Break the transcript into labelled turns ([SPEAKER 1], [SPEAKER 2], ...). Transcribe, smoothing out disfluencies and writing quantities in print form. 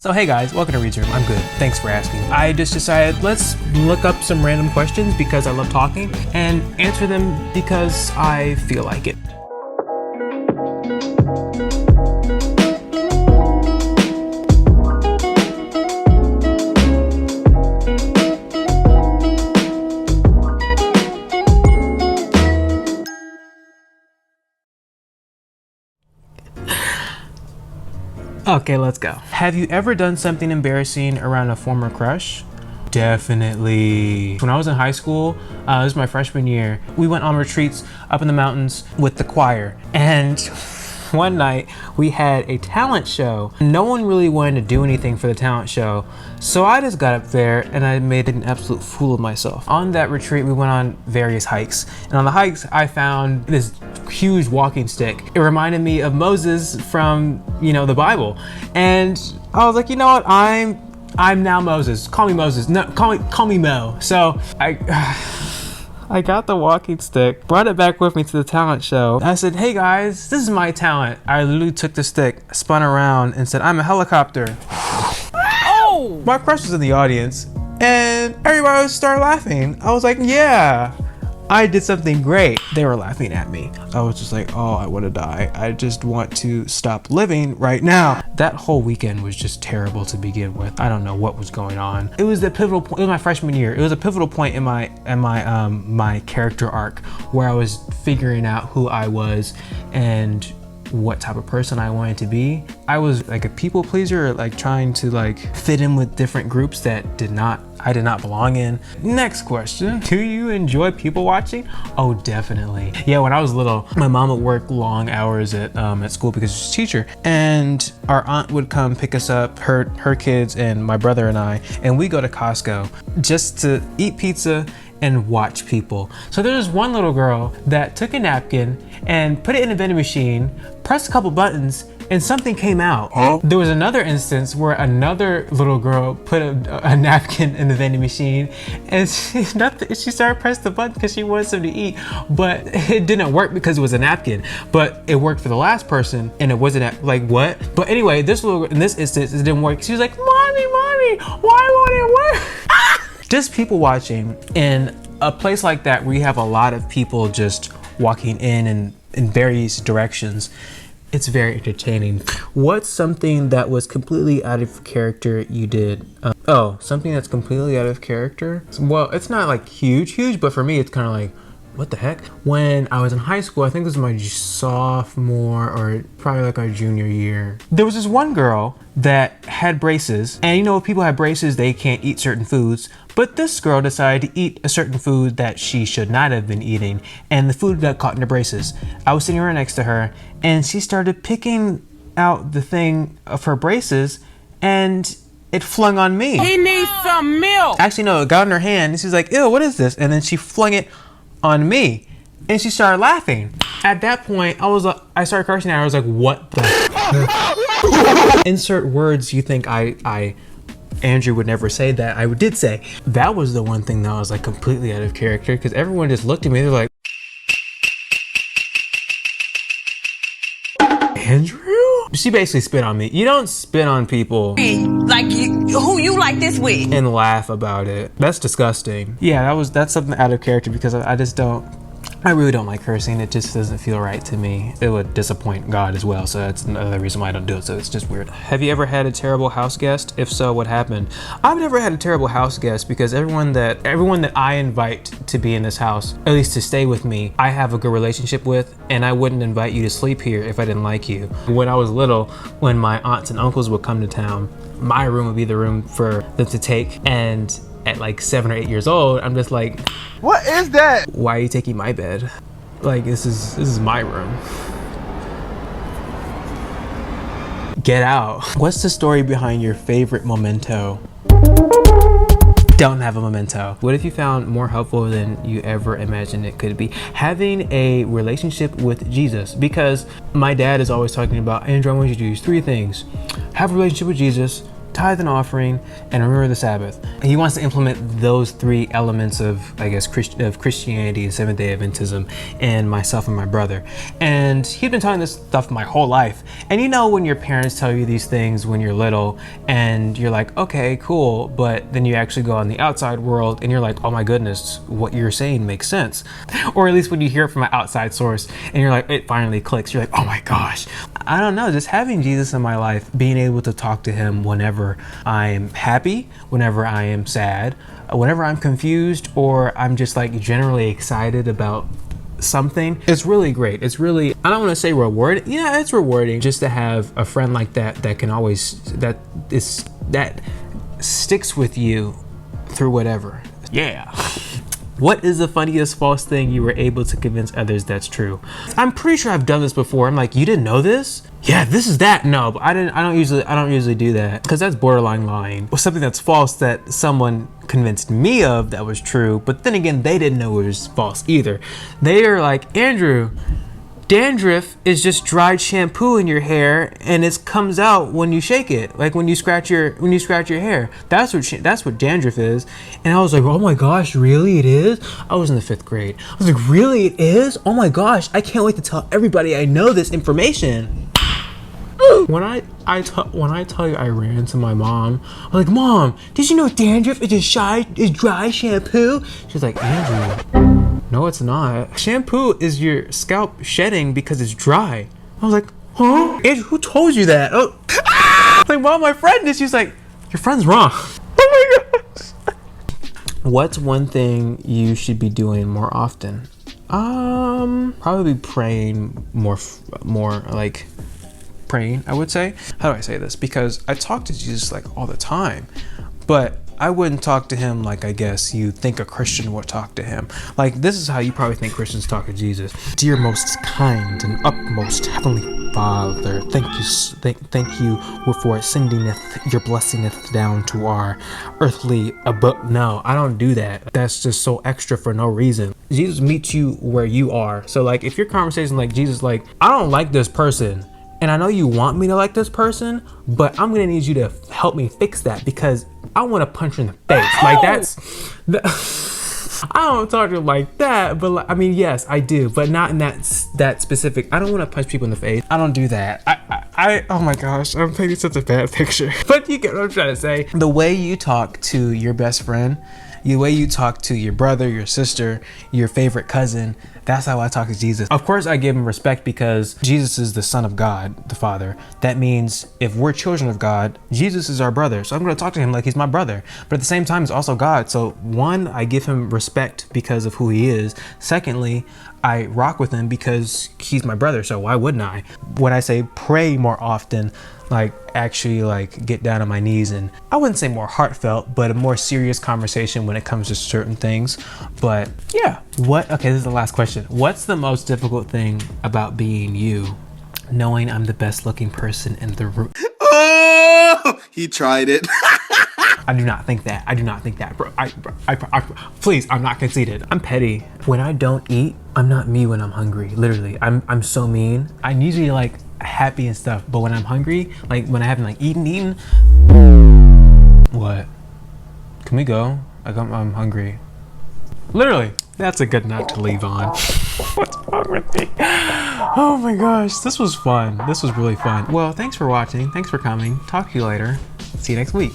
[SPEAKER 1] So hey guys, welcome to Reid's Room. I'm good, thanks for asking. I just decided let's look up some random questions because I love talking and answer them because I feel like it. Okay, let's go. Have you ever done something embarrassing around a former crush? Definitely. When I was in high school, this was my freshman year, we went on retreats up in the mountains with the choir. And one night we had a talent show. No one really wanted to do anything for the talent show. So I just got up there and I made an absolute fool of myself. On that retreat, we went on various hikes. And on the hikes, I found this huge walking stick. It reminded me of Moses from, the Bible. And I was like, you know what? I'm now Moses. Call me Moses. No, call me Mo. So I got the walking stick, brought it back with me to the talent show. I said, hey guys, this is my talent. I literally took the stick, spun around and said, I'm a helicopter. Oh! My crush was in the audience and everybody started laughing. I was like, yeah, I did something great. They were laughing at me. I was just like, oh, I want to die. I just want to stop living right now. That whole weekend was just terrible to begin with. I don't know what was going on. It was the pivotal point. It was my freshman year. It was a pivotal point in my character arc where I was figuring out who I was and what type of person I wanted to be. I was like a people pleaser, like trying to fit in with different groups that I did not belong in. Next question. Do you enjoy people watching? Oh, definitely. Yeah, when I was little, my mom would work long hours at school because she's a teacher, and our aunt would come pick us up, her kids and my brother and I, and we go to Costco just to eat pizza and watch people. So there was one little girl that took a napkin and put it in a vending machine, pressed a couple buttons, and something came out. Huh? There was another instance where another little girl put a napkin in the vending machine and she started pressing the button because she wanted something to eat, but it didn't work because it was a napkin. But it worked for the last person and it wasn't like what? But anyway, this little girl, in this instance, it didn't work. She was like, mommy, why won't it work? Just people watching in a place like that where you have a lot of people just walking in various directions. It's very entertaining. What's something that was completely out of character you did? Something that's completely out of character? Well, it's not like huge, but for me, it's kind of like, what the heck? When I was in high school, I think this was my sophomore or probably like our junior year, there was this one girl that had braces, and if people have braces, they can't eat certain foods. But this girl decided to eat a certain food that she should not have been eating, and the food got caught in the braces. I was sitting right next to her, and she started picking out the thing of her braces, and it flung on me.
[SPEAKER 2] He needs some milk.
[SPEAKER 1] Actually, no, it got in her hand, and she's like, ew, what is this? And then she flung it on me, and she started laughing. At that point, I started cursing at her. I was like, what the? Insert words you think Andrew would never say that I did say. That was the one thing that was like completely out of character because everyone just looked at me. They're like, Andrew? She basically spit on me. You don't spit on people
[SPEAKER 2] like who you like this with
[SPEAKER 1] and laugh about it. That's disgusting. Yeah, that's something out of character because I really don't like cursing. It just doesn't feel right to me. It would disappoint God as well, so that's another reason why I don't do it, so it's just weird. Have you ever had a terrible house guest? If so, what happened? I've never had a terrible house guest because everyone that I invite to be in this house, at least to stay with me, I have a good relationship with, and I wouldn't invite you to sleep here if I didn't like you. When I was little, when my aunts and uncles would come to town, my room would be the room for them to take, and at like 7 or 8 years old, I'm just like,
[SPEAKER 3] what is that?
[SPEAKER 1] Why are you taking my bed? Like, this is my room. Get out. What's the story behind your favorite memento? Don't have a memento. What if you found more helpful than you ever imagined it could be? Having a relationship with Jesus, because my dad is always talking about, Andrew, I want you to do these 3 things. Have a relationship with Jesus, tithe and offering, and remember the Sabbath. He wants to implement those 3 elements of, I guess, of Christianity and Seventh-day Adventism in myself and my brother. And he'd been telling this stuff my whole life. And you know when your parents tell you these things when you're little and you're like, okay, cool, but then you actually go on the outside world and you're like, oh my goodness, what you're saying makes sense. Or at least when you hear it from an outside source and you're like, it finally clicks. You're like, oh my gosh. I don't know, just having Jesus in my life, being able to talk to him whenever I'm happy, whenever I am sad, whenever I'm confused, or I'm just like generally excited about something, it's really great. It's really, I don't want to say rewarding. Yeah, it's rewarding just to have a friend like that that can always, that sticks with you through whatever. Yeah. What is the funniest false thing you were able to convince others that's true? I'm pretty sure I've done this before. I'm like, you didn't know this? Yeah, this is that. No, but I don't usually do that because that's borderline lying. Or something that's false that someone convinced me of that was true, but then again, they didn't know it was false either. They are like, Andrew, dandruff is just dried shampoo in your hair, and it comes out when you shake it, like when you scratch your hair. That's what dandruff is. And I was like, oh my gosh, really it is? I was in the 5th grade. I was like, really it is? Oh my gosh, I can't wait to tell everybody I know this information. When I tell you I ran to my mom, I'm like, Mom, did you know dandruff is just dry shampoo? She's like, Andrew, no, it's not. Shampoo is your scalp shedding because it's dry. I was like, huh? Andrew, who told you that? Oh, like, Mom, my friend is. She's like, your friend's wrong. Oh my gosh. What's one thing you should be doing more often? Probably praying more like praying, I would say. How do I say this? Because I talk to Jesus like all the time, but I wouldn't talk to him like I guess you think a Christian would talk to him. Like, this is how you probably think Christians talk to Jesus. Dear most kind and upmost heavenly Father, thank you for sending your blessingeth down to our earthly abode. No, I don't do that. That's just so extra for no reason. Jesus meets you where you are. So like, if your conversation like Jesus, like, I don't like this person, and I know you want me to like this person, but I'm gonna need you to help me fix that because I want to punch her in the face. Like, I don't talk to her like that, but like, I mean, yes, I do, but not in that specific. I don't want to punch people in the face. I don't do that. I oh my gosh, I'm painting such a bad picture. But you get what I'm trying to say. The way you talk to your best friend, the way you talk to your brother, your sister, your favorite cousin, that's how I talk to Jesus. Of course, I give him respect because Jesus is the Son of God, the Father. That means if we're children of God, Jesus is our brother. So I'm going to talk to him like he's my brother. But at the same time, he's also God. So one, I give him respect because of who he is. Secondly, I rock with him because he's my brother. So why wouldn't I? When I say pray more often, like actually like get down on my knees, and I wouldn't say more heartfelt, but a more serious conversation when it comes to certain things. But yeah, okay, this is the last question. What's the most difficult thing about being you? Knowing I'm the best looking person in the room.
[SPEAKER 3] Oh, he tried it.
[SPEAKER 1] I do not think that, bro. Please, I'm not conceited. I'm petty. When I don't eat, I'm not me when I'm hungry. Literally, I'm so mean. I'm usually like happy and stuff, but when I'm hungry, like when I haven't like eaten. What? Can we go? I'm hungry. Literally, that's a good note to leave on. What's wrong with me? Oh my gosh, this was fun. This was really fun. Well, thanks for watching. Thanks for coming. Talk to you later. See you next week.